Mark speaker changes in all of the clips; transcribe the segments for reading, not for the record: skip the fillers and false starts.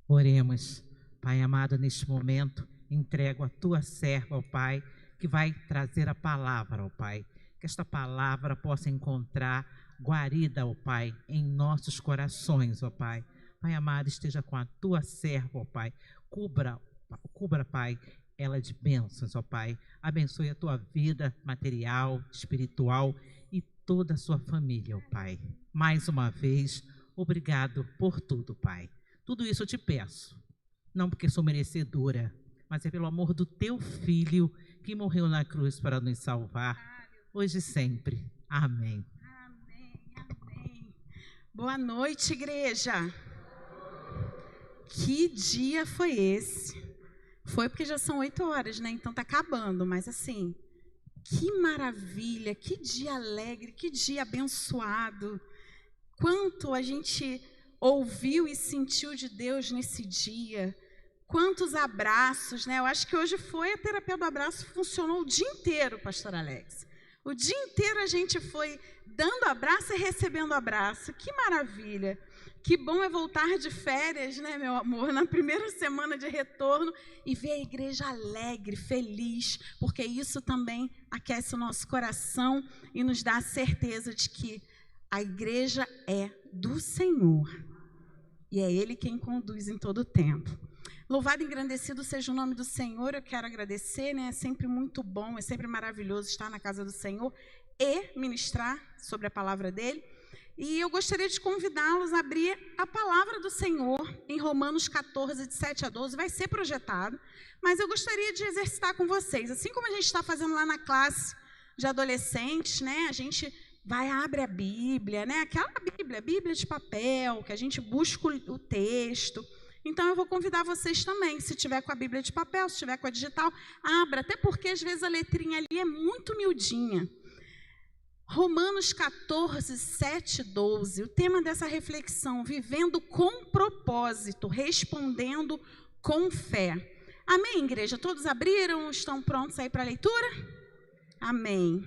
Speaker 1: Oremos. Pai amado, neste momento, entrego a tua serva, ó Pai, que vai trazer a palavra, ó Pai. Que esta palavra possa encontrar guarida, ó Pai, em nossos corações, ó Pai. Pai amado, esteja com a tua serva, ó Pai. Cubra, Pai, ela de bênçãos, ó Pai. Abençoe a tua vida material, espiritual e toda a sua família, ó Pai. Mais uma vez, obrigado por tudo, Pai. Tudo isso eu te peço, não porque sou merecedora, mas é pelo amor do teu Filho que morreu na cruz para nos salvar, hoje e sempre. Amém.
Speaker 2: Amém, amém. Boa noite, igreja. Que dia foi esse? Foi porque já são 8 horas, né? Então tá acabando, mas assim, que maravilha, que dia alegre, que dia abençoado. Quanto a gente ouviu e sentiu de Deus nesse dia. Quantos abraços, né? Eu acho que hoje foi a terapia do abraço, funcionou o dia inteiro, pastor Alex. O dia inteiro a gente foi dando abraço e recebendo abraço. Que maravilha. Que bom é voltar de férias, né, meu amor, na primeira semana de retorno e ver a igreja alegre, feliz, porque isso também aquece o nosso coração e nos dá a certeza de que a igreja é do Senhor e é Ele quem conduz em todo o tempo. Louvado e engrandecido seja o nome do Senhor. Eu quero agradecer, né? É sempre muito bom, é sempre maravilhoso estar na casa do Senhor e ministrar sobre a palavra dEle. E eu gostaria de convidá-los a abrir a palavra do Senhor em Romanos 14, de 7 a 12. Vai ser projetado, mas eu gostaria de exercitar com vocês. Assim como a gente está fazendo lá na classe de adolescentes, né? A gente abre a Bíblia, né? Aquela Bíblia de papel, que a gente busca o texto. Então, eu vou convidar vocês também, se tiver com a Bíblia de papel, se tiver com a digital, abra, até porque às vezes a letrinha ali é muito miudinha. Romanos 14, 7, 12, o tema dessa reflexão, vivendo com propósito, respondendo com fé. Amém, igreja? Todos abriram? Estão prontos aí para a leitura? Amém.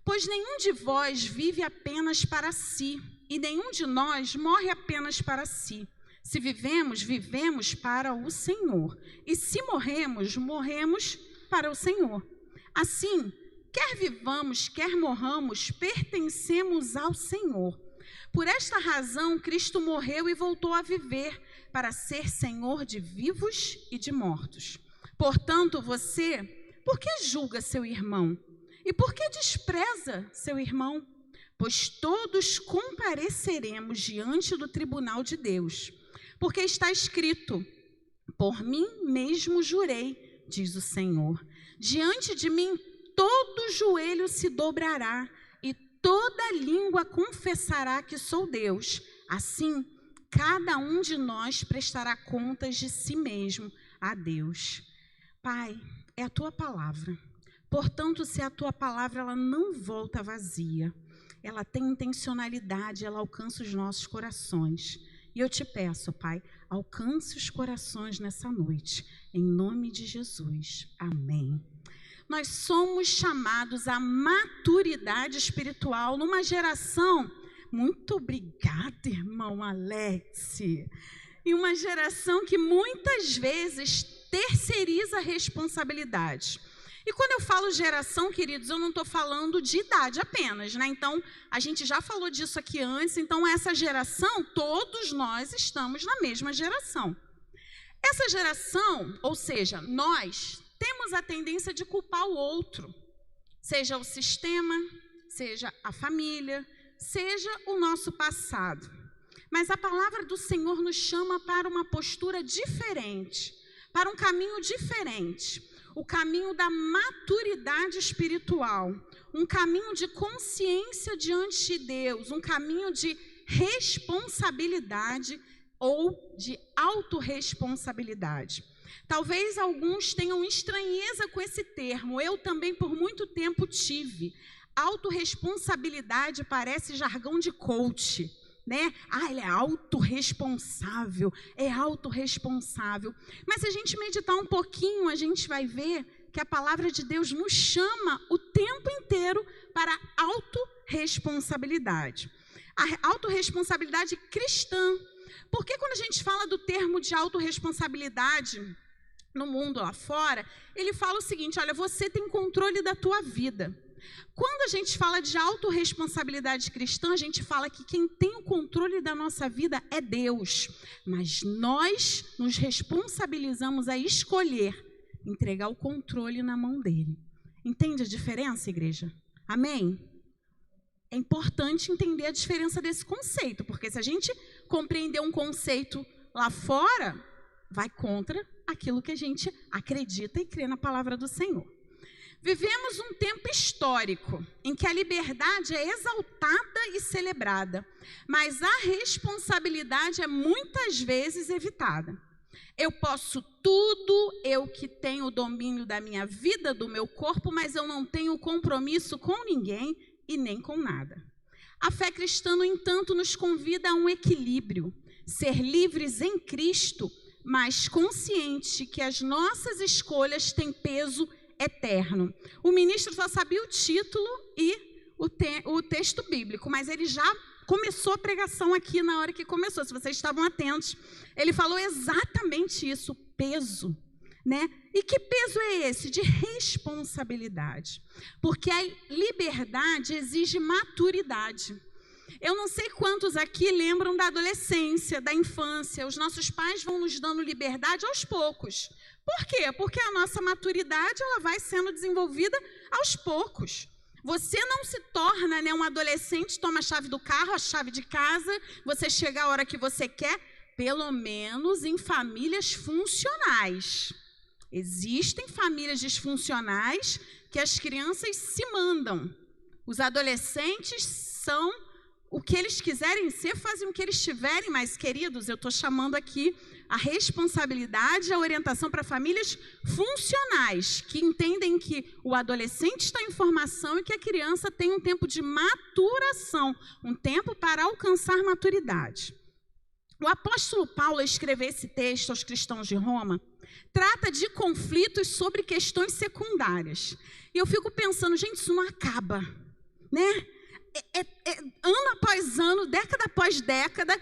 Speaker 2: Pois nenhum de vós vive apenas para si, e nenhum de nós morre apenas para si. Se vivemos, vivemos para o Senhor. E se morremos, morremos para o Senhor. Assim, quer vivamos, quer morramos, pertencemos ao Senhor. Por esta razão, Cristo morreu e voltou a viver, para ser Senhor de vivos e de mortos. Portanto, você, por que julga seu irmão? E por que despreza seu irmão? Pois todos compareceremos diante do tribunal de Deus. Porque está escrito, por mim mesmo jurei, diz o Senhor. Diante de mim todo joelho se dobrará e toda língua confessará que sou Deus. Assim, cada um de nós prestará contas de si mesmo a Deus. Pai, é a tua palavra. Portanto, se a tua palavra ela não volta vazia, ela tem intencionalidade, ela alcança os nossos corações. E eu te peço, Pai, alcance os corações nessa noite, em nome de Jesus. Amém. Nós somos chamados à maturidade espiritual numa geração, muito obrigada, irmão Alex, em uma geração que muitas vezes terceiriza a responsabilidade. E quando eu falo geração, queridos, eu não estou falando de idade apenas, né? Então, a gente já falou disso aqui antes, então essa geração, todos nós estamos na mesma geração. Essa geração, ou seja, nós temos a tendência de culpar o outro, seja o sistema, seja a família, seja o nosso passado. Mas a palavra do Senhor nos chama para uma postura diferente, para um caminho diferente. O caminho da maturidade espiritual, um caminho de consciência diante de Deus, um caminho de responsabilidade ou de autorresponsabilidade. Talvez alguns tenham estranheza com esse termo, eu também por muito tempo tive. Autorresponsabilidade parece jargão de coach, né? Ele é autorresponsável, Mas se a gente meditar um pouquinho, a gente vai ver que a palavra de Deus nos chama o tempo inteiro para a autorresponsabilidade. A autorresponsabilidade cristã, Porque quando a gente fala do termo de autorresponsabilidade no mundo lá fora, ele fala o seguinte: olha, você tem controle da tua vida. Quando a gente fala de autorresponsabilidade cristã, a gente fala que quem tem o controle da nossa vida é Deus. Mas nós nos responsabilizamos a escolher entregar o controle na mão dele. Entende a diferença, igreja? Amém? É importante entender a diferença desse conceito, porque se a gente compreender um conceito lá fora, vai contra aquilo que a gente acredita e crê na palavra do Senhor. Vivemos um tempo histórico em que a liberdade é exaltada e celebrada, mas a responsabilidade é muitas vezes evitada. Eu posso tudo, eu que tenho o domínio da minha vida, do meu corpo, mas eu não tenho compromisso com ninguém e nem com nada. A fé cristã, no entanto, nos convida a um equilíbrio, ser livres em Cristo, mas consciente que as nossas escolhas têm peso eterno. O ministro só sabia o título e o texto bíblico, mas ele já começou a pregação aqui na hora que começou, se vocês estavam atentos. Ele falou exatamente isso, peso, né? E que peso é esse? De responsabilidade. Porque a liberdade exige maturidade. Eu não sei quantos aqui lembram da adolescência, da infância. Os nossos pais vão nos dando liberdade aos poucos. Por quê? Porque a nossa maturidade ela vai sendo desenvolvida aos poucos. Você não se torna, né, um adolescente, toma a chave do carro, a chave de casa, você chega a hora que você quer, pelo menos em famílias funcionais. Existem famílias disfuncionais que as crianças se mandam. Os adolescentes são o que eles quiserem ser, fazem o que eles tiverem, mas, queridos, eu estou chamando aqui a responsabilidade e a orientação para famílias funcionais, que entendem que o adolescente está em formação e que a criança tem um tempo de maturação, um tempo para alcançar maturidade. O apóstolo Paulo, ao escrever esse texto aos cristãos de Roma, trata de conflitos sobre questões secundárias. E eu fico pensando, gente, isso não acaba, né? Ano após ano, década após década,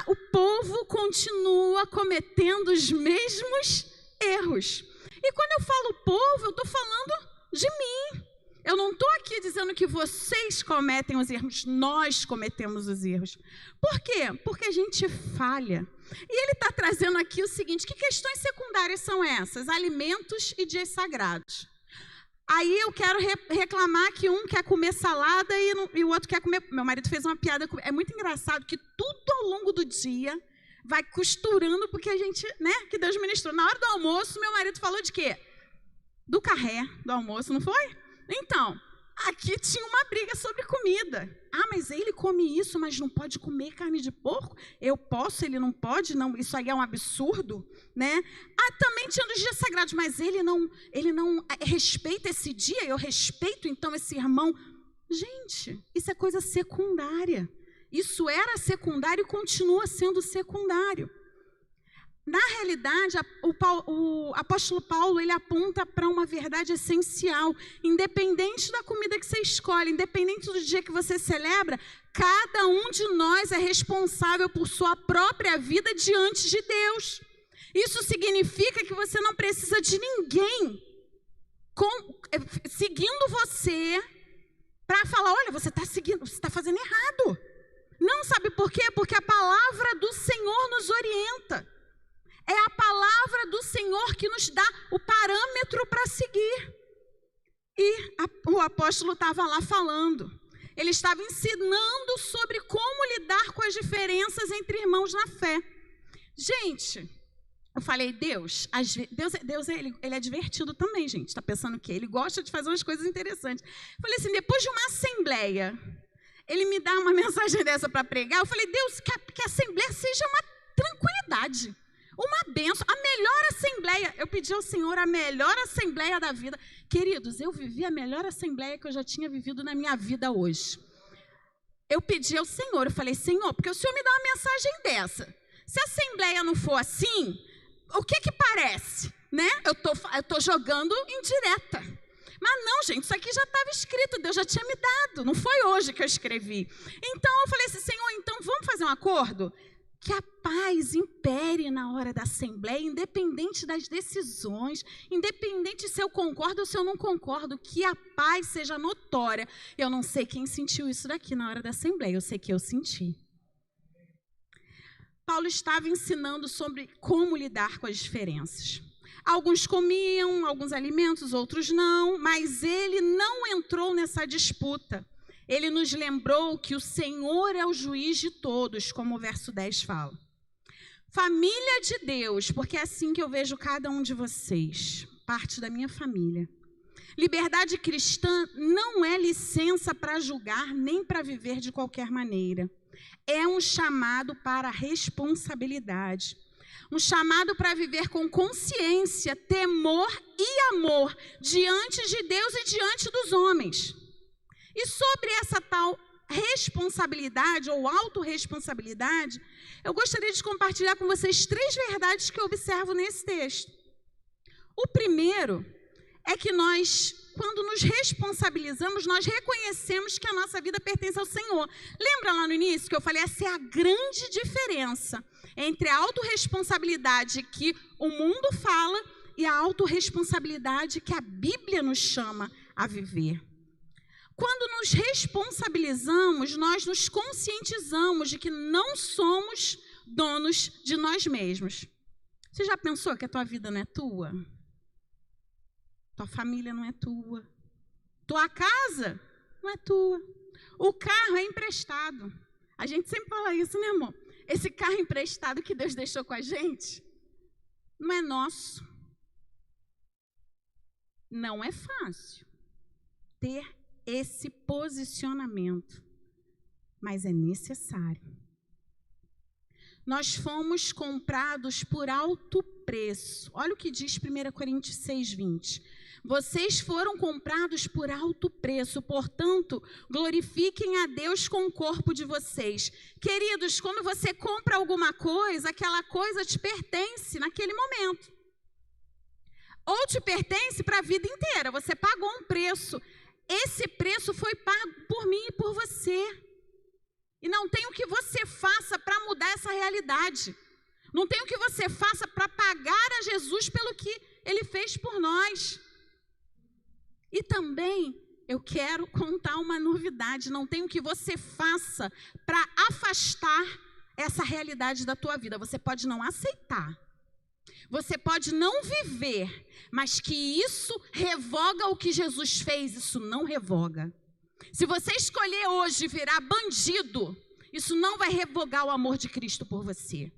Speaker 2: o povo continua cometendo os mesmos erros. E quando eu falo povo, eu estou falando de mim. Eu não estou aqui dizendo que vocês cometem os erros, nós cometemos os erros. Por quê? Porque a gente falha. E ele está trazendo aqui o seguinte: que questões secundárias são essas? Alimentos e dias sagrados. Aí eu quero reclamar que um quer comer salada e o outro quer comer... Meu marido fez uma piada, é muito engraçado que tudo ao longo do dia vai costurando, porque a gente, né, que Deus ministrou. Na hora do almoço, meu marido falou de quê? Do carré do almoço, não foi? Então, aqui tinha uma briga sobre comida. Ah, mas ele come isso, mas não pode comer carne de porco? Eu posso, ele não pode? Não, isso aí é um absurdo, né? Ah, também tinha nos dias sagrados, mas ele não respeita esse dia, eu respeito então esse irmão. Gente, isso é coisa secundária. Isso era secundário e continua sendo secundário. Na realidade, o apóstolo Paulo, ele aponta para uma verdade essencial. Independente da comida que você escolhe, independente do dia que você celebra, cada um de nós é responsável por sua própria vida diante de Deus. Isso significa que você não precisa de ninguém seguindo você para falar, olha, você está seguindo, você está fazendo errado. Não, sabe por quê? Porque a palavra do Senhor nos orienta. É a palavra do Senhor que nos dá o parâmetro para seguir. E o apóstolo estava lá falando. Ele estava ensinando sobre como lidar com as diferenças entre irmãos na fé. Gente, eu falei, Deus ele é divertido também, gente. Está pensando o quê? Ele gosta de fazer umas coisas interessantes. Eu falei assim, depois de uma assembleia, ele me dá uma mensagem dessa para pregar. Eu falei, Deus, que a assembleia seja uma tranquilidade. Uma bênção, a melhor assembleia. Eu pedi ao Senhor a melhor assembleia da vida. Queridos, eu vivi a melhor assembleia que eu já tinha vivido na minha vida hoje. Eu pedi ao Senhor, eu falei, Senhor, porque o Senhor me dá uma mensagem dessa. Se a assembleia não for assim, o que parece? Né? Eu tô jogando indireta. Mas não, gente, isso aqui já estava escrito, Deus já tinha me dado. Não foi hoje que eu escrevi. Então eu falei assim, Senhor, então vamos fazer um acordo? Que a paz impere na hora da assembleia, independente das decisões, independente se eu concordo ou se eu não concordo, que a paz seja notória. Eu não sei quem sentiu isso daqui na hora da assembleia, eu sei que eu senti. Paulo estava ensinando sobre como lidar com as diferenças. Alguns comiam alguns alimentos, outros não, mas ele não entrou nessa disputa. Ele nos lembrou que o Senhor é o juiz de todos, como o verso 10 fala. Família de Deus, porque é assim que eu vejo cada um de vocês, parte da minha família. Liberdade cristã não é licença para julgar nem para viver de qualquer maneira. É um chamado para a responsabilidade. Um chamado para viver com consciência, temor e amor diante de Deus e diante dos homens. E sobre essa tal responsabilidade ou autorresponsabilidade, eu gostaria de compartilhar com vocês 3 verdades que eu observo nesse texto. O primeiro é que nós, quando nos responsabilizamos, nós reconhecemos que a nossa vida pertence ao Senhor. Lembra lá no início que eu falei, essa é a grande diferença entre a autorresponsabilidade que o mundo fala e a autorresponsabilidade que a Bíblia nos chama a viver. Quando nos responsabilizamos, nós nos conscientizamos de que não somos donos de nós mesmos. Você já pensou que a tua vida não é tua? Tua família não é tua. Tua casa não é tua. O carro é emprestado. A gente sempre fala isso, né, amor? Esse carro emprestado que Deus deixou com a gente não é nosso. Não é fácil ter esse posicionamento, mas é necessário. Nós fomos comprados por alto preço. Olha o que diz 1 Coríntios 6:20. Vocês foram comprados por alto preço, portanto, glorifiquem a Deus com o corpo de vocês. Queridos, quando você compra alguma coisa, aquela coisa te pertence naquele momento. Ou te pertence para a vida inteira. Você pagou um preço. Esse preço foi pago por mim e por você. E não tem o que você faça para mudar essa realidade. Não tem o que você faça para pagar a Jesus pelo que Ele fez por nós. E também eu quero contar uma novidade. Não tem o que você faça para afastar essa realidade da tua vida. Você pode não aceitar. Você pode não viver, mas que isso revoga o que Jesus fez, isso não revoga. Se você escolher hoje virar bandido, isso não vai revogar o amor de Cristo por você.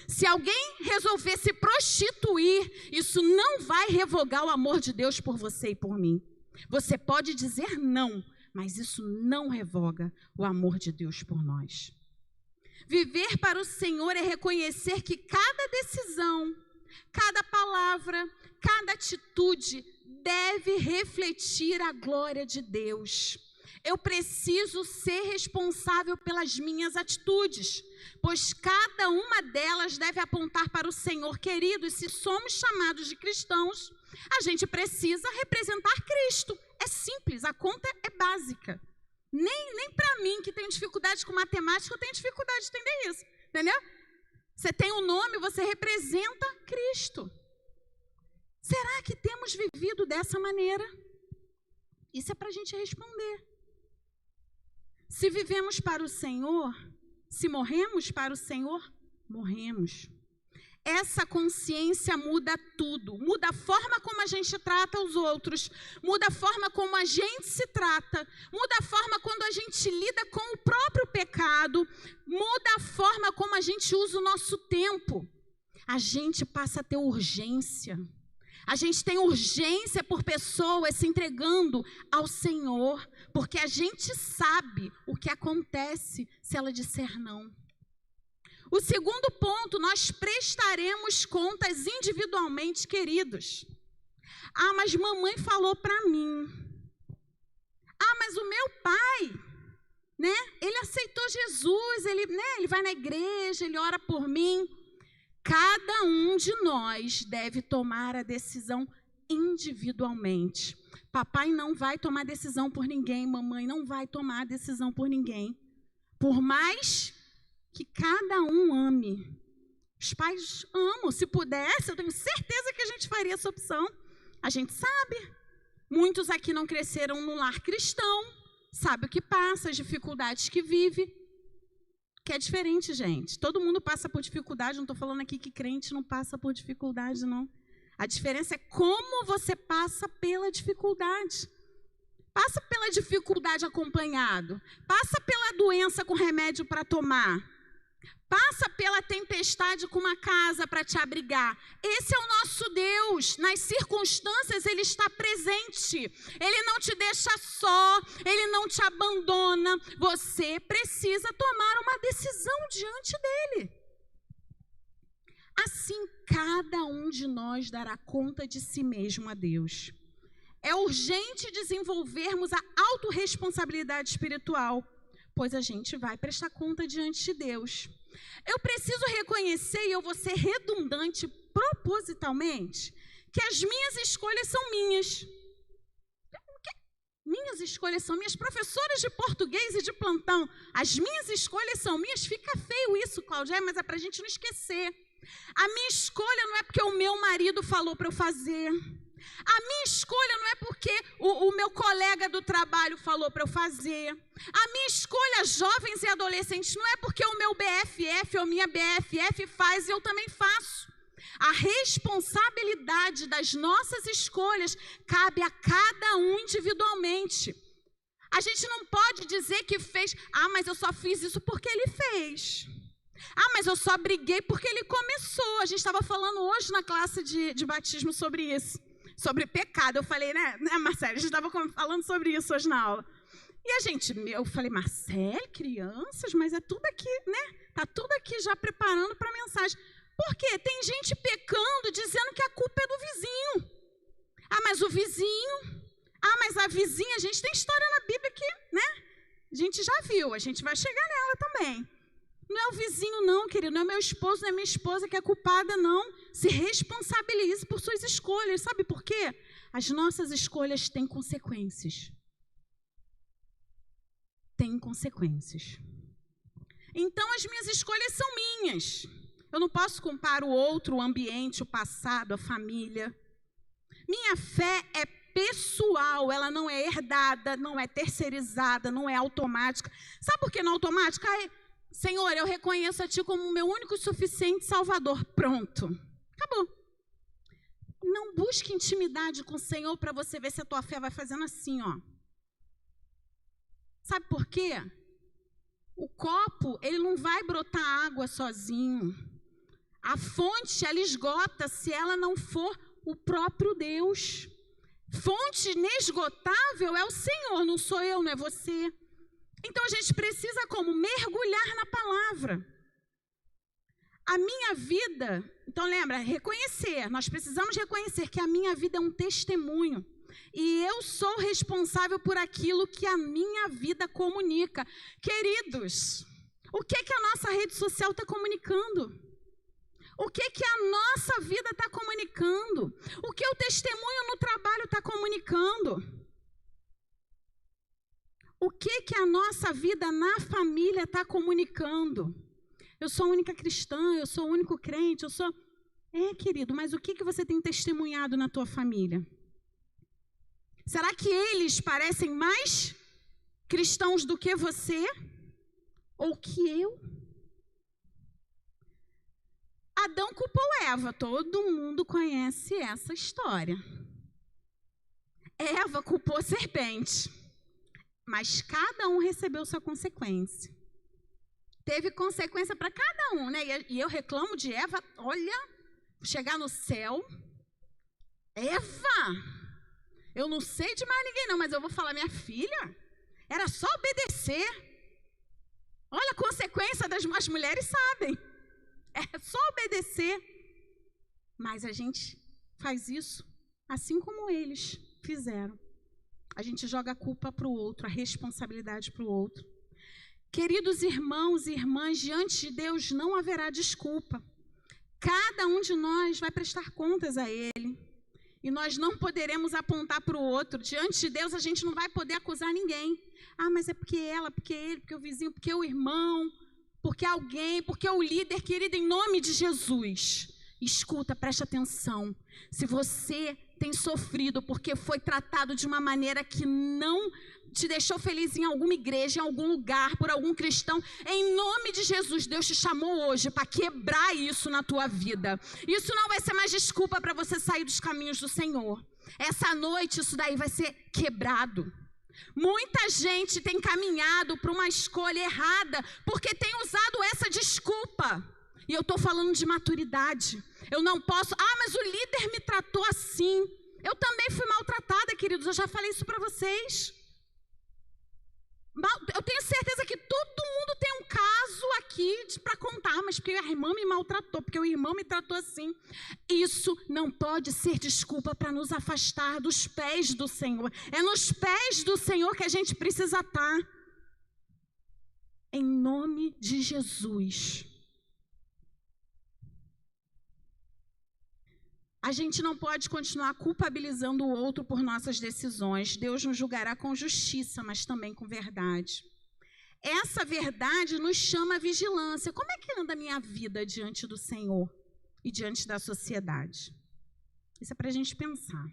Speaker 2: Se alguém resolver se prostituir, isso não vai revogar o amor de Deus por você e por mim. Você pode dizer não, mas isso não revoga o amor de Deus por nós. Viver para o Senhor é reconhecer que cada decisão, cada palavra, cada atitude deve refletir a glória de Deus. Eu preciso ser responsável pelas minhas atitudes, pois cada uma delas deve apontar para o Senhor. Queridos, se somos chamados de cristãos, a gente precisa representar Cristo. É simples, a conta é básica. Nem para mim, que tenho dificuldade com matemática, eu tenho dificuldade de entender isso, entendeu? Você tem um nome, você representa Cristo. Será que temos vivido dessa maneira? Isso é para a gente responder. Se vivemos para o Senhor, se morremos para o Senhor, morremos. Essa consciência muda tudo. Muda a forma como a gente trata os outros. Muda a forma como a gente se trata. Muda a forma quando a gente lida com o próprio pecado. Muda a forma como a gente usa o nosso tempo. A gente passa a ter urgência. A gente tem urgência por pessoas se entregando ao Senhor, porque a gente sabe o que acontece se ela disser não. O segundo ponto, nós prestaremos contas individualmente, queridos. Ah, mas mamãe falou para mim. Ah, mas o meu pai, né? Ele aceitou Jesus, ele vai na igreja, ele ora por mim. Cada um de nós deve tomar a decisão individualmente. Papai não vai tomar decisão por ninguém, mamãe não vai tomar decisão por ninguém. Por mais que cada um ame. Os pais amam. Se pudesse, eu tenho certeza que a gente faria essa opção. A gente sabe. Muitos aqui não cresceram num lar cristão. Sabe o que passa, as dificuldades que vive. Que é diferente, gente. Todo mundo passa por dificuldade. Não estou falando aqui que crente não passa por dificuldade, não. A diferença é como você passa pela dificuldade. Passa pela dificuldade acompanhado. Passa pela doença com remédio para tomar. Passa pela tempestade com uma casa para te abrigar. Esse é o nosso Deus. Nas circunstâncias, Ele está presente. Ele não te deixa só. Ele não te abandona. Você precisa tomar uma decisão diante dEle. Assim, cada um de nós dará conta de si mesmo a Deus. É urgente desenvolvermos a autorresponsabilidade espiritual, pois a gente vai prestar conta diante de Deus. Eu preciso reconhecer, e eu vou ser redundante propositalmente, que as minhas escolhas são minhas. Minhas escolhas são minhas. Professoras de português e de plantão, as minhas escolhas são minhas. Fica feio isso, Cláudia, mas é para a gente não esquecer. A minha escolha não é porque o meu marido falou para eu fazer. A minha escolha não é porque o meu colega do trabalho falou para eu fazer. A minha escolha, jovens e adolescentes, não é porque o meu BFF ou minha BFF faz e eu também faço. A responsabilidade das nossas escolhas cabe a cada um individualmente. A gente não pode dizer que fez, mas eu só fiz isso porque ele fez. Mas eu só briguei porque ele começou. A gente estava falando hoje na classe de batismo sobre isso. Sobre pecado. Eu falei, né Marcelo? A gente estava falando sobre isso hoje na aula. E eu falei, Marcelo, crianças, mas é tudo aqui, né? Tá tudo aqui já preparando para a mensagem. Por quê? Tem gente pecando, dizendo que a culpa é do vizinho. Mas o vizinho... mas a vizinha... A gente tem história na Bíblia que, né? A gente já viu, a gente vai chegar nela também. Não é o vizinho não, querido, não é meu esposo, não é minha esposa que é culpada, não. Se responsabilize por suas escolhas. Sabe por quê? As nossas escolhas têm consequências. Tem consequências. Então, as minhas escolhas são minhas. Eu não posso culpar o outro, o ambiente, o passado, a família. Minha fé é pessoal, ela não é herdada, não é terceirizada, não é automática. Sabe por que não é automática? Senhor, eu reconheço a Ti como o meu único e suficiente Salvador. Pronto. Acabou. Não busque intimidade com o Senhor para você ver se a tua fé vai fazendo assim, ó. Sabe por quê? O copo, ele não vai brotar água sozinho. A fonte, ela esgota se ela não for o próprio Deus. Fonte inesgotável é o Senhor, não sou eu, não é você. Então, a gente precisa como? Mergulhar na palavra. A minha vida, então lembra, reconhecer, nós precisamos reconhecer que a minha vida é um testemunho. E eu sou responsável por aquilo que a minha vida comunica. Queridos, o que a nossa rede social está comunicando? O que a nossa vida está comunicando? O que o testemunho no trabalho está comunicando? O que a nossa vida na família está comunicando? Eu sou a única cristã, eu sou o único crente, eu sou... querido, mas o que você tem testemunhado na tua família? Será que eles parecem mais cristãos do que você? Ou que eu? Adão culpou Eva, todo mundo conhece essa história. Eva culpou a serpente. Mas cada um recebeu sua consequência. Teve consequência para cada um, né? E eu reclamo de Eva, olha, chegar no céu. Eva, eu não sei de mais ninguém não, mas eu vou falar, minha filha, era só obedecer. Olha a consequência as mulheres sabem. É só obedecer. Mas a gente faz isso assim como eles fizeram. A gente joga a culpa para o outro, a responsabilidade para o outro. Queridos irmãos e irmãs, diante de Deus não haverá desculpa. Cada um de nós vai prestar contas a Ele. E nós não poderemos apontar para o outro. Diante de Deus a gente não vai poder acusar ninguém. Mas é porque ela, porque ele, porque o vizinho, porque o irmão. porque o líder, querido, em nome de Jesus, escuta, preste atenção. Se você tem sofrido porque foi tratado de uma maneira que não te deixou feliz em alguma igreja, em algum lugar, por algum cristão, em nome de Jesus, Deus te chamou hoje para quebrar isso na tua vida. Isso não vai ser mais desculpa para você sair dos caminhos do Senhor. Essa noite isso daí vai ser quebrado. Muita gente tem caminhado para uma escolha errada porque tem usado essa desculpa. E eu estou falando de maturidade. Eu não posso, mas o líder me tratou assim. Eu também fui maltratada, queridos, eu já falei isso para vocês. Eu tenho certeza que todo mundo tem um caso aqui para contar, mas porque a irmã me maltratou, porque o irmão me tratou assim. Isso não pode ser desculpa para nos afastar dos pés do Senhor. É nos pés do Senhor que a gente precisa estar. Em nome de Jesus. A gente não pode continuar culpabilizando o outro por nossas decisões. Deus nos julgará com justiça, mas também com verdade. Essa verdade nos chama a vigilância. Como é que anda a minha vida diante do Senhor e diante da sociedade? Isso é para a gente pensar.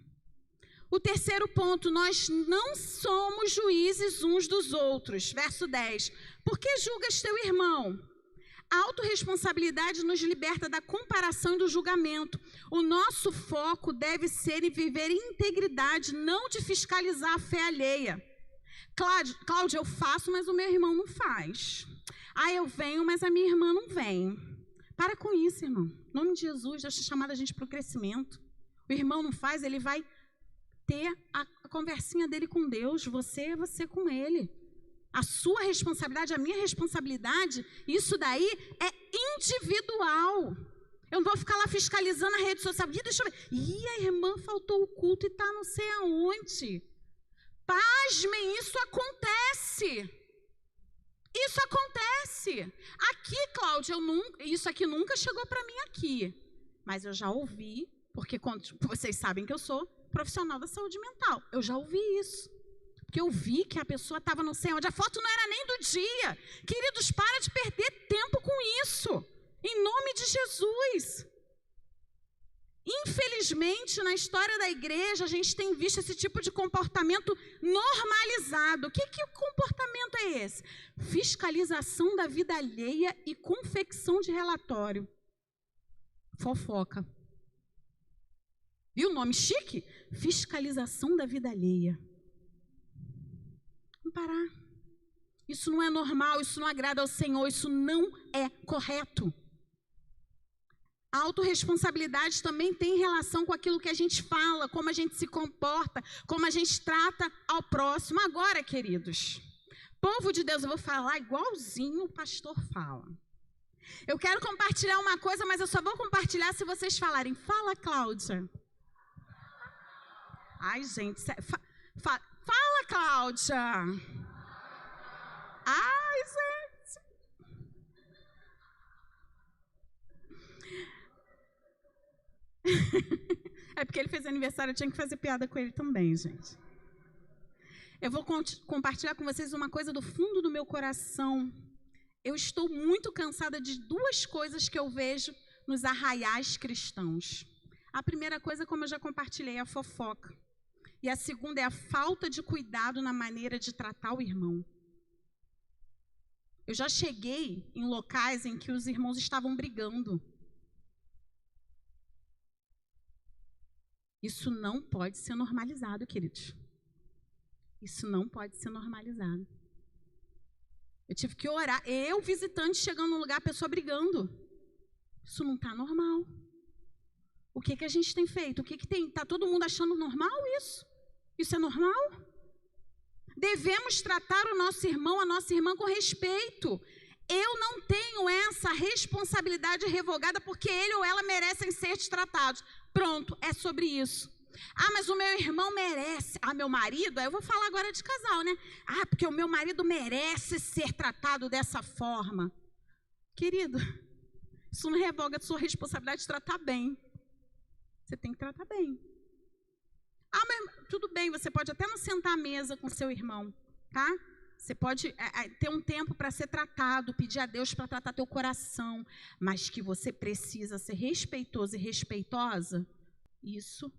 Speaker 2: O terceiro ponto, nós não somos juízes uns dos outros. Verso 10. Por que julgas teu irmão? A autorresponsabilidade nos liberta da comparação e do julgamento. O nosso foco deve ser em viver em integridade, não de fiscalizar a fé alheia. Cláudia, eu faço, mas o meu irmão não faz. Eu venho, mas a minha irmã não vem. Para com isso, irmão. Em nome de Jesus, Deus tem chamado a gente para o crescimento. O irmão não faz, ele vai ter a conversinha dele com Deus. Você com ele. A sua responsabilidade, a minha responsabilidade, isso daí é individual. Eu não vou ficar lá fiscalizando a rede social. Deixa eu ver. A irmã faltou o culto e está não sei aonde. Pasmem, isso acontece. Isso acontece. Aqui, Cláudia, isso aqui nunca chegou para mim aqui. Mas eu já ouvi, porque vocês sabem que eu sou profissional da saúde mental. Eu já ouvi isso. Porque eu vi que a pessoa estava não sei onde. A foto não era nem do dia. Queridos, para de perder tempo com isso. Em nome de Jesus. Infelizmente, na história da igreja, a gente tem visto esse tipo de comportamento normalizado. Que comportamento é esse? Fiscalização da vida alheia e confecção de relatório. Fofoca. Viu o nome chique? Fiscalização da vida alheia. Vamos parar. Isso não é normal, isso não agrada ao Senhor, isso não é correto. A autorresponsabilidade também tem relação com aquilo que a gente fala, como a gente se comporta, como a gente trata ao próximo. Agora, queridos, povo de Deus, eu vou falar igualzinho o pastor fala. Eu quero compartilhar uma coisa, mas eu só vou compartilhar se vocês falarem. Fala, Cláudia. Ai, gente, fala, Cláudia. Ai, gente. É porque ele fez aniversário, eu tinha que fazer piada com ele também, gente. Eu vou compartilhar com vocês uma coisa do fundo do meu coração. Eu estou muito cansada de duas coisas que eu vejo nos arraiais cristãos. A primeira coisa, como eu já compartilhei, é a fofoca. E a segunda é a falta de cuidado na maneira de tratar o irmão. Eu já cheguei em locais em que os irmãos estavam brigando. Isso não pode ser normalizado, queridos. Isso não pode ser normalizado. Eu tive que orar. Eu, visitante, chegando num lugar, a pessoa brigando. Isso não está normal. O que a gente tem feito? Está todo mundo achando normal isso? Isso é normal? Devemos tratar o nosso irmão, a nossa irmã com respeito. Eu não tenho essa responsabilidade revogada porque ele ou ela merecem ser tratados. Pronto, é sobre isso. Mas o meu irmão merece. Meu marido, eu vou falar agora de casal, né? Porque o meu marido merece ser tratado dessa forma. Querido, isso não revoga a sua responsabilidade de tratar bem. Você tem que tratar bem. Mas tudo bem, você pode até não sentar à mesa com seu irmão, tá? Você pode ter um tempo para ser tratado, pedir a Deus para tratar teu coração, mas que você precisa ser respeitoso e respeitosa, isso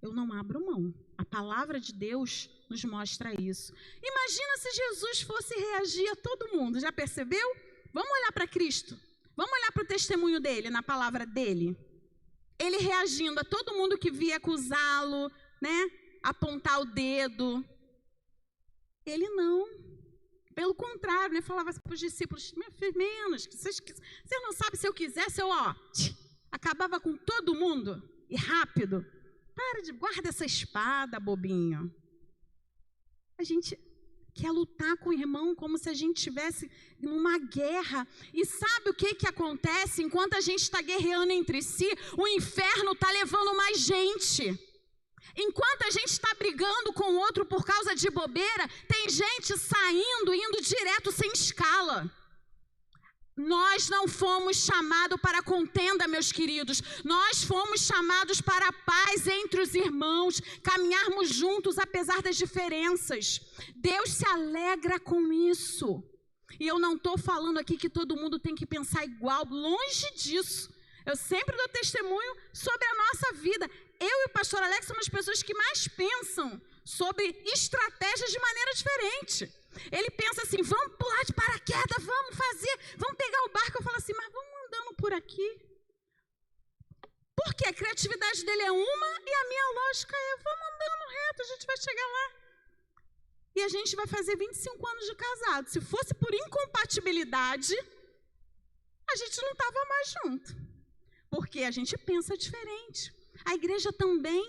Speaker 2: eu não abro mão. A palavra de Deus nos mostra isso. Imagina se Jesus fosse reagir a todo mundo, já percebeu? Vamos olhar para Cristo, vamos olhar para o testemunho dele, na palavra dele. Ele reagindo a todo mundo que via acusá-lo, né? Apontar o dedo. Ele não. Pelo contrário, ele falava para os discípulos, menos, vocês não sabem, se eu quisesse, eu acabava com todo mundo, e rápido. Guarda essa espada, bobinho. A gente quer lutar com o irmão como se a gente estivesse numa guerra. E sabe o que acontece? Enquanto a gente está guerreando entre si, o inferno está levando mais gente. Enquanto a gente está brigando com o outro por causa de bobeira, tem gente saindo, indo direto sem escala. Nós não fomos chamados para contenda, meus queridos. Nós fomos chamados para a paz entre os irmãos, caminharmos juntos apesar das diferenças. Deus se alegra com isso. E eu não estou falando aqui que todo mundo tem que pensar igual, longe disso. Eu sempre dou testemunho sobre a nossa vida. Eu e o pastor Alex somos as pessoas que mais pensam sobre estratégias de maneira diferente. Ele pensa assim, vamos pular de paraquedas, vamos pegar o barco. Eu falo assim, mas vamos andando por aqui. Porque a criatividade dele é uma e a minha lógica é, vamos andando reto, a gente vai chegar lá. E a gente vai fazer 25 anos de casado. Se fosse por incompatibilidade, a gente não estava mais junto. Porque a gente pensa diferente. A igreja também,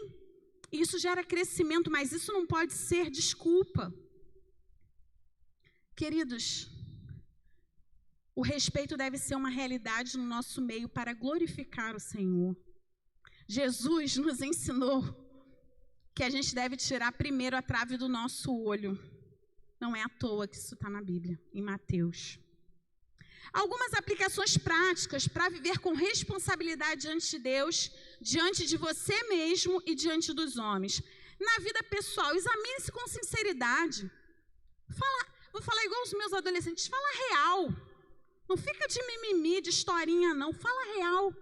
Speaker 2: isso gera crescimento, mas isso não pode ser desculpa. Queridos, o respeito deve ser uma realidade no nosso meio para glorificar o Senhor. Jesus nos ensinou que a gente deve tirar primeiro a trave do nosso olho. Não é à toa que isso está na Bíblia, em Mateus. Algumas aplicações práticas para viver com responsabilidade diante de Deus, diante de você mesmo e diante dos homens. Na vida pessoal, examine-se com sinceridade. Vou falar igual os meus adolescentes, fala real. Não fica de mimimi, de historinha, não. Fala real.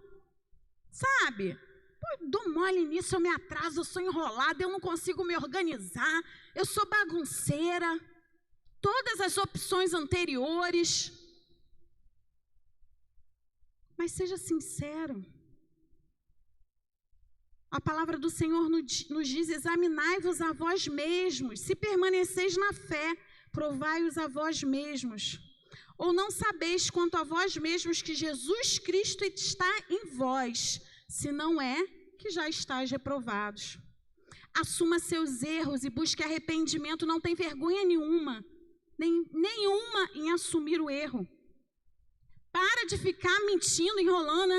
Speaker 2: Sabe? Pô, dou mole nisso, eu me atraso, eu sou enrolada, eu não consigo me organizar, eu sou bagunceira. Todas as opções anteriores. Mas seja sincero. A palavra do Senhor nos diz, examinai-vos a vós mesmos, se permaneceis na fé, provai-os a vós mesmos. Ou não sabeis quanto a vós mesmos que Jesus Cristo está em vós, se não é que já estáis reprovados. Assuma seus erros e busque arrependimento, não tem vergonha nenhuma em assumir o erro. Para de ficar mentindo, enrolando,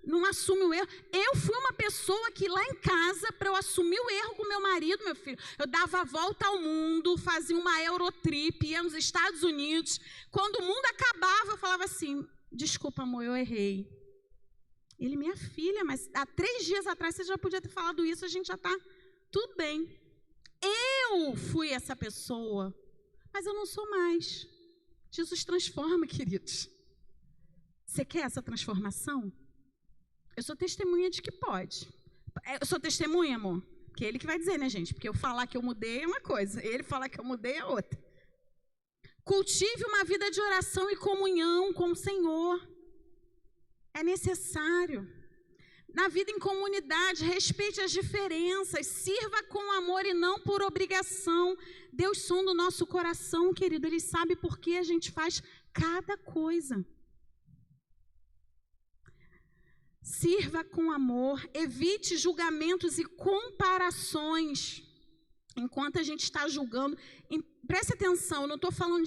Speaker 2: não assume o erro. Eu fui uma pessoa que lá em casa, para eu assumir o erro com meu marido, meu filho, eu dava a volta ao mundo, fazia uma Eurotrip, ia nos Estados Unidos. Quando o mundo acabava, eu falava assim, desculpa amor, eu errei. Ele, minha filha, mas há 3 dias atrás você já podia ter falado isso, a gente já está tudo bem. Eu fui essa pessoa, mas eu não sou mais. Jesus transforma, queridos. Você quer essa transformação? Eu sou testemunha de que pode. Eu sou testemunha, amor? Que é ele que vai dizer, né, gente? Porque eu falar que eu mudei é uma coisa, ele falar que eu mudei é outra. Cultive uma vida de oração e comunhão com o Senhor. É necessário. Na vida em comunidade, respeite as diferenças, sirva com amor e não por obrigação. Deus sonda o nosso coração, querido, Ele sabe por que a gente faz cada coisa. Sirva com amor, evite julgamentos e comparações. Enquanto a gente está julgando, preste atenção, eu não estou falando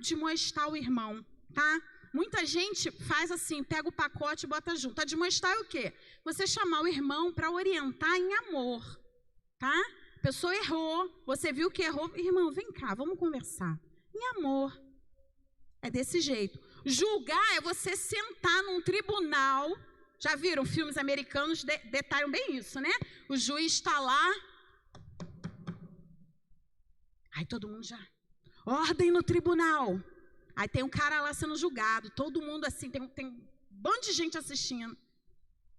Speaker 2: de molestar o irmão, tá? Muita gente faz assim, pega o pacote e bota junto. Admoestar é o quê? Você chamar o irmão para orientar em amor, tá? A pessoa errou, você viu que errou. Irmão, vem cá, vamos conversar. Em amor. É desse jeito. Julgar é você sentar num tribunal. Já viram? Filmes americanos detalham bem isso, né? O juiz está lá. Aí todo mundo já... Ordem no tribunal. Aí tem um cara lá sendo julgado, todo mundo assim, tem um bando de gente assistindo.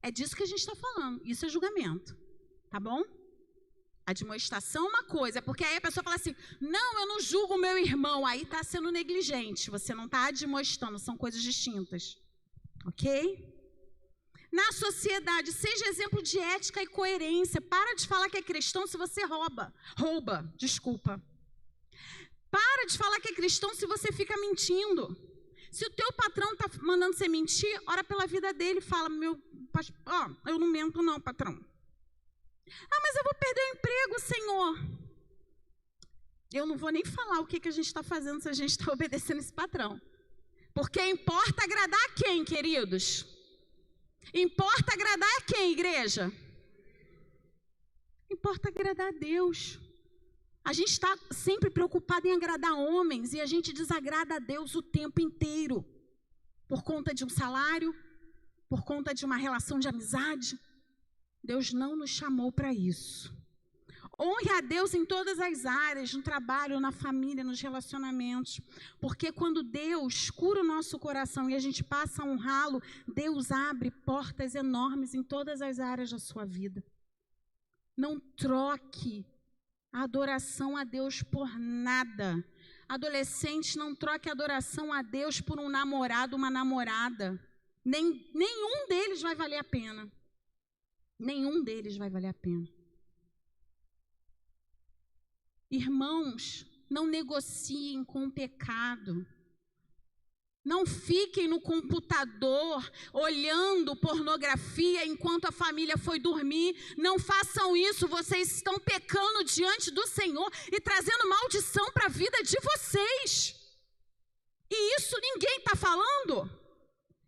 Speaker 2: É disso que a gente está falando, isso é julgamento, tá bom? Admoestação é uma coisa, porque aí a pessoa fala assim, não, eu não julgo o meu irmão, aí está sendo negligente, você não está admoestando, são coisas distintas, ok? Na sociedade, seja exemplo de ética e coerência, para de falar que é cristão se você rouba, para de falar que é cristão se você fica mentindo. Se o teu patrão está mandando você mentir, ora pela vida dele, fala, eu não mento não, patrão. Ah, mas eu vou perder o emprego, Senhor. Eu não vou nem falar o que a gente está fazendo se a gente está obedecendo esse patrão. Porque importa agradar a quem, queridos? Importa agradar a quem, igreja? Importa agradar a Deus. A gente está sempre preocupado em agradar homens e a gente desagrada a Deus o tempo inteiro. Por conta de um salário, por conta de uma relação de amizade. Deus não nos chamou para isso. Honre a Deus em todas as áreas, no trabalho, na família, nos relacionamentos. Porque quando Deus cura o nosso coração e a gente passa a honrá-lo, Deus abre portas enormes em todas as áreas da sua vida. Não troque a adoração a Deus por nada. Adolescentes, não troque a adoração a Deus por um namorado, uma namorada. Nenhum deles vai valer a pena. Nenhum deles vai valer a pena. Irmãos, não negociem com o pecado. Não fiquem no computador olhando pornografia enquanto a família foi dormir. Não façam isso, vocês estão pecando diante do Senhor e trazendo maldição para a vida de vocês. E isso ninguém está falando.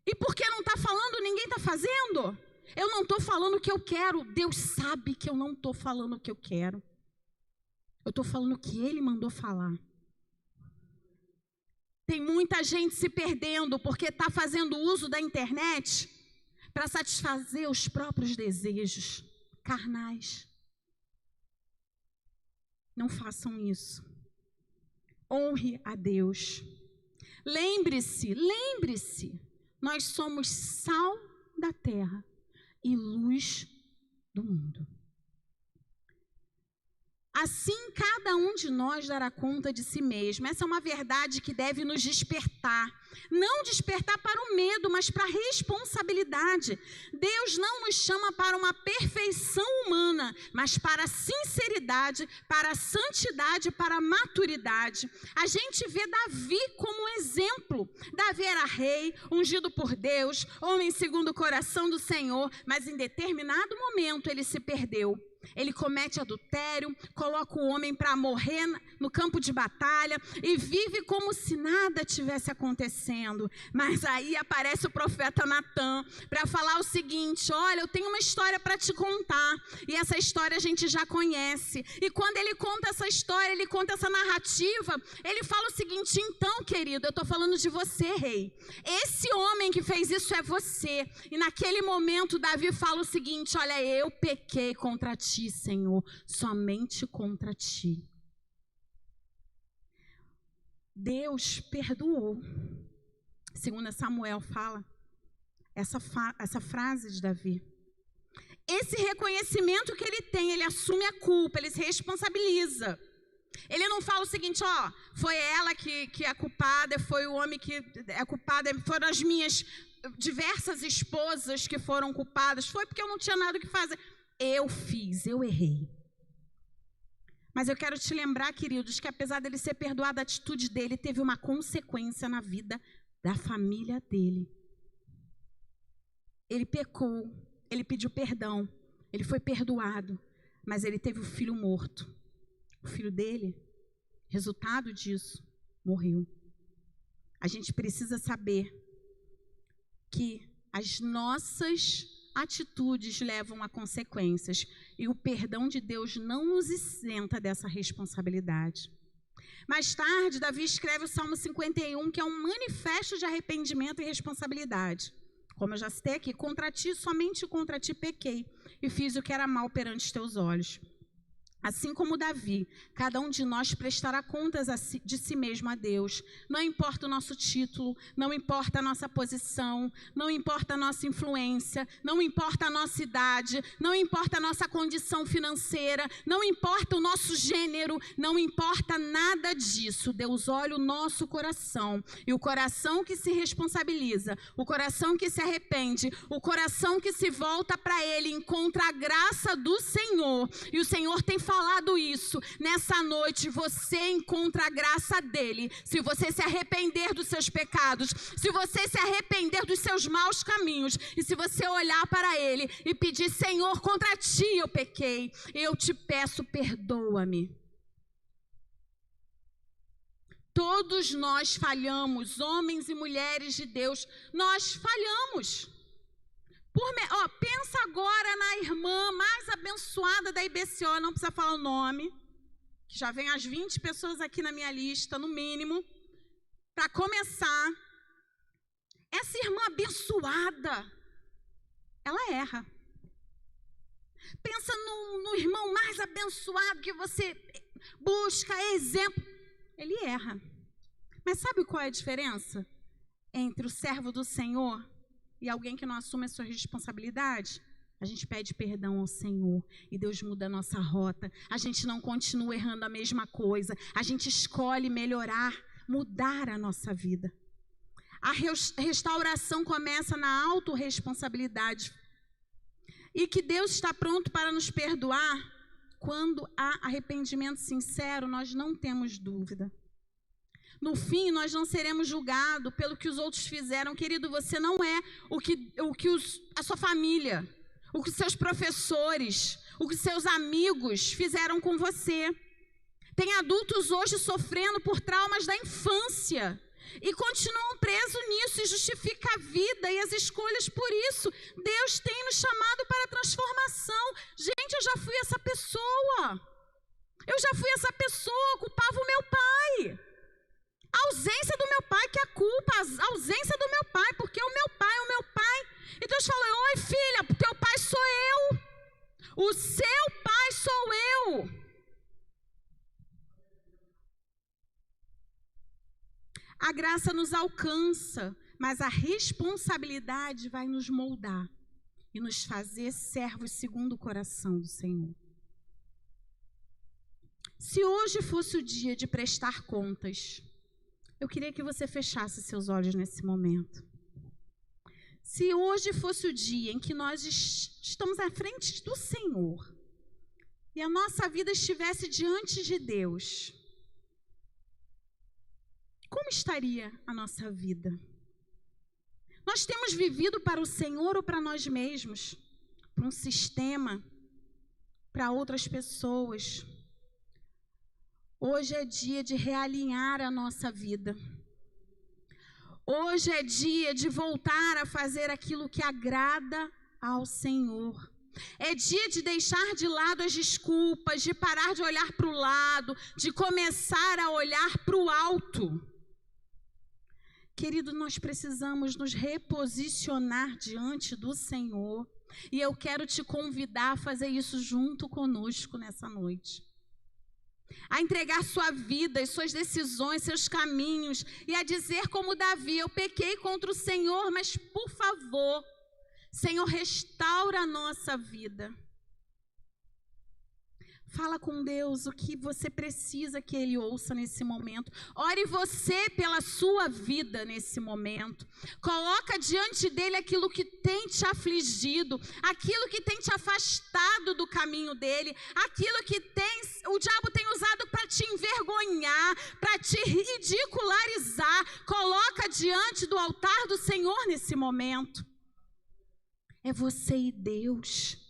Speaker 2: E porque não está falando, ninguém está fazendo. Eu não estou falando o que eu quero. Deus sabe que eu não estou falando o que eu quero. Eu estou falando o que Ele mandou falar. Tem muita gente se perdendo porque está fazendo uso da internet para satisfazer os próprios desejos carnais. Não façam isso. Honre a Deus. Lembre-se, nós somos sal da terra e luz do mundo. Assim, cada um de nós dará conta de si mesmo. Essa é uma verdade que deve nos despertar. Não despertar para o medo, mas para a responsabilidade. Deus não nos chama para uma perfeição humana, mas para a sinceridade, para a santidade, para a maturidade. A gente vê Davi como um exemplo. Davi era rei, ungido por Deus, homem segundo o coração do Senhor, mas em determinado momento ele se perdeu. Ele comete adultério, coloca o homem para morrer no campo de batalha e vive como se nada tivesse acontecendo. Mas aí aparece o profeta Natan para falar o seguinte: olha, eu tenho uma história para te contar. E essa história a gente já conhece. E quando ele conta essa história, ele conta essa narrativa, ele fala o seguinte: então, querido, eu estou falando de você, rei. Esse homem que fez isso é você. E naquele momento Davi fala o seguinte: olha, eu pequei contra ti, Senhor, somente contra ti. Deus perdoou. Segundo Samuel fala essa frase de Davi. Esse reconhecimento que ele tem, ele assume a culpa, ele se responsabiliza. Ele não fala o seguinte: ó, foi ela que é culpada, foi o homem que é culpado, foram as minhas diversas esposas que foram culpadas, foi porque eu não tinha nada o que fazer. Eu fiz, eu errei. Mas eu quero te lembrar, queridos, que apesar dele ser perdoado, a atitude dele teve uma consequência na vida da família dele. Ele pecou, ele pediu perdão, ele foi perdoado, mas ele teve o filho morto. O filho dele, resultado disso, morreu. A gente precisa saber que as nossas atitudes levam a consequências e o perdão de Deus não nos isenta dessa responsabilidade. Mais tarde, Davi escreve o Salmo 51, que é um manifesto de arrependimento e responsabilidade. Como eu já citei aqui: contra ti, somente contra ti pequei e fiz o que era mal perante os teus olhos. Assim como Davi, cada um de nós prestará contas de si mesmo a Deus. Não importa o nosso título, não importa a nossa posição, não importa a nossa influência, não importa a nossa idade, não importa a nossa condição financeira, não importa o nosso gênero, não importa nada disso. Deus olha o nosso coração, e o coração que se responsabiliza, o coração que se arrepende, o coração que se volta para Ele, encontra a graça do Senhor. E o Senhor tem falado isso. Nessa noite você encontra a graça dele. Se você se arrepender dos seus pecados, se você se arrepender dos seus maus caminhos, e se você olhar para ele e pedir: Senhor, contra ti eu pequei, eu te peço, perdoa-me. Todos nós falhamos, homens e mulheres de Deus, nós falhamos. Pensa agora na irmã mais abençoada da IBCO, não precisa falar o nome, que já vem as 20 pessoas aqui na minha lista, no mínimo. Para começar, essa irmã abençoada, ela erra. Pensa no irmão mais abençoado que você busca, exemplo, ele erra. Mas sabe qual é a diferença entre o servo do Senhor e alguém que não assume a sua responsabilidade? A gente pede perdão ao Senhor e Deus muda a nossa rota. A gente não continua errando a mesma coisa. A gente escolhe melhorar, mudar a nossa vida. A restauração começa na autorresponsabilidade. E que Deus está pronto para nos perdoar quando há arrependimento sincero, nós não temos dúvida. No fim, nós não seremos julgados pelo que os outros fizeram. Querido, você não é a sua família, o que seus professores, o que seus amigos fizeram com você. Tem adultos hoje sofrendo por traumas da infância e continuam presos nisso e justificam a vida e as escolhas por isso. Deus tem nos chamado para a transformação. Gente, eu já fui essa pessoa. Culpava o meu pai. A ausência do meu pai que é a culpa, a ausência do meu pai, porque o meu pai. E Deus falou: oi filha, teu pai sou eu, o seu pai sou eu. A graça nos alcança, mas a responsabilidade vai nos moldar e nos fazer servos segundo o coração do Senhor. Se hoje fosse o dia de prestar contas, eu queria que você fechasse seus olhos nesse momento. Se hoje fosse o dia em que nós estamos à frente do Senhor e a nossa vida estivesse diante de Deus, como estaria a nossa vida? Nós temos vivido para o Senhor ou para nós mesmos? Para um sistema? Para outras pessoas? Hoje é dia de realinhar a nossa vida. Hoje é dia de voltar a fazer aquilo que agrada ao Senhor. É dia de deixar de lado as desculpas, de parar de olhar para o lado, de começar a olhar para o alto. Querido, nós precisamos nos reposicionar diante do Senhor. E eu quero te convidar a fazer isso junto conosco nessa noite. A entregar sua vida, as suas decisões, seus caminhos, e a dizer como Davi: eu pequei contra o Senhor, mas por favor, Senhor, restaura a nossa vida. Fala com Deus o que você precisa que Ele ouça nesse momento. Ore você pela sua vida nesse momento. Coloca diante dEle aquilo que tem te afligido, aquilo que tem te afastado do caminho dEle, aquilo que o diabo tem usado para te envergonhar, para te ridicularizar. Coloca diante do altar do Senhor nesse momento. É você e Deus.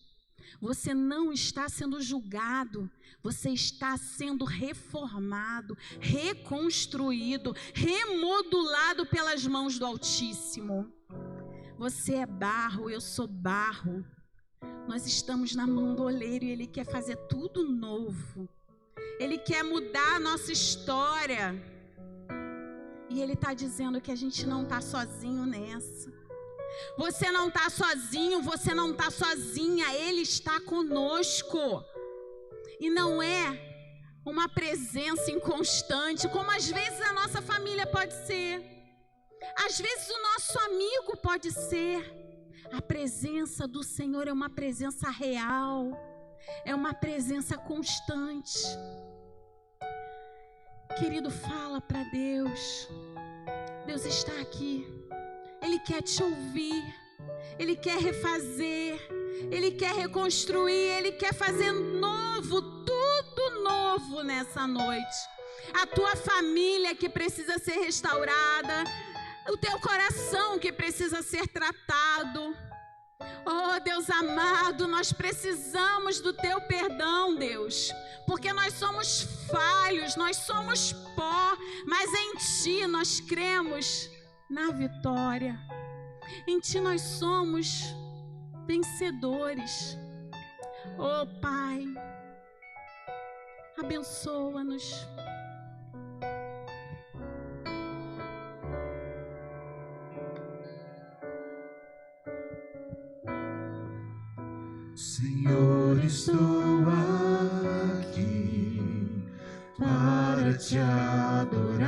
Speaker 2: Você não está sendo julgado, você está sendo reformado, reconstruído, remodulado pelas mãos do Altíssimo. Você é barro, eu sou barro. Nós estamos na mão do oleiro e Ele quer fazer tudo novo. Ele quer mudar a nossa história. E Ele está dizendo que a gente não está sozinho nessa. Você não está sozinho, você não está sozinha, Ele está conosco. E não é uma presença inconstante, como às vezes a nossa família pode ser. Às vezes o nosso amigo pode ser. A presença do Senhor é uma presença real, é uma presença constante. Querido, fala para Deus. Deus está aqui. Ele quer te ouvir. Ele quer refazer. Ele quer reconstruir. Ele quer fazer novo, tudo novo nessa noite. A tua família que precisa ser restaurada. O teu coração que precisa ser tratado. Oh, Deus amado, nós precisamos do teu perdão, Deus, porque nós somos falhos, nós somos pó, mas em ti nós cremos na vitória. Em ti nós somos vencedores. Oh, Pai, abençoa-nos.
Speaker 3: Senhor, estou aqui para te adorar.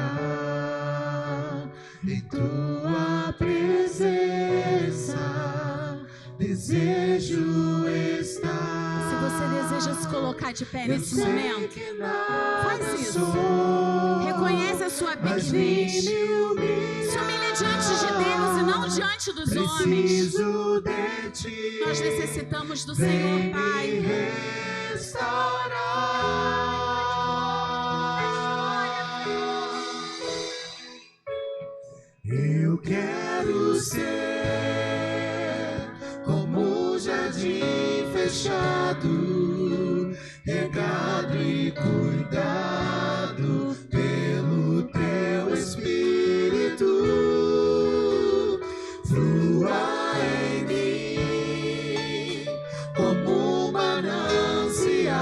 Speaker 3: Em tua presença desejo estar.
Speaker 2: Se você deseja se colocar de pé nesse momento, faz isso. Reconhece a sua pequenez. Se humilha diante de Deus e não diante dos homens. Nós necessitamos do Senhor, Pai.
Speaker 3: Eu quero ser como um jardim fechado, regado e cuidado pelo teu Espírito. Flua em mim como um manancial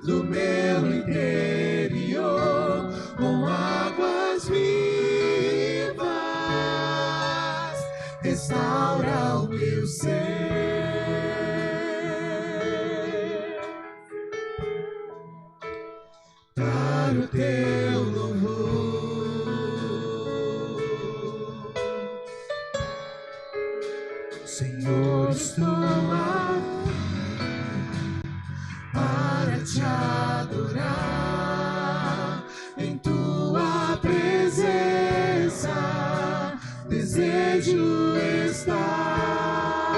Speaker 3: do meu interior, com águas vivas, restaura o meu ser. Para o teu louvor, Senhor, estou aqui para te adorar. Em tua presença desejo estar.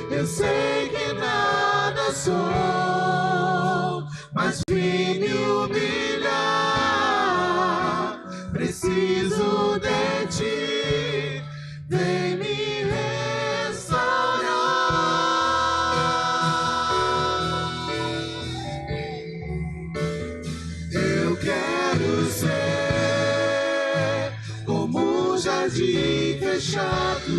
Speaker 3: Eu sei que nada sou, mas vim me humilhar. Preciso de ti, vem me restaurar. Eu quero ser como um jardim fechado,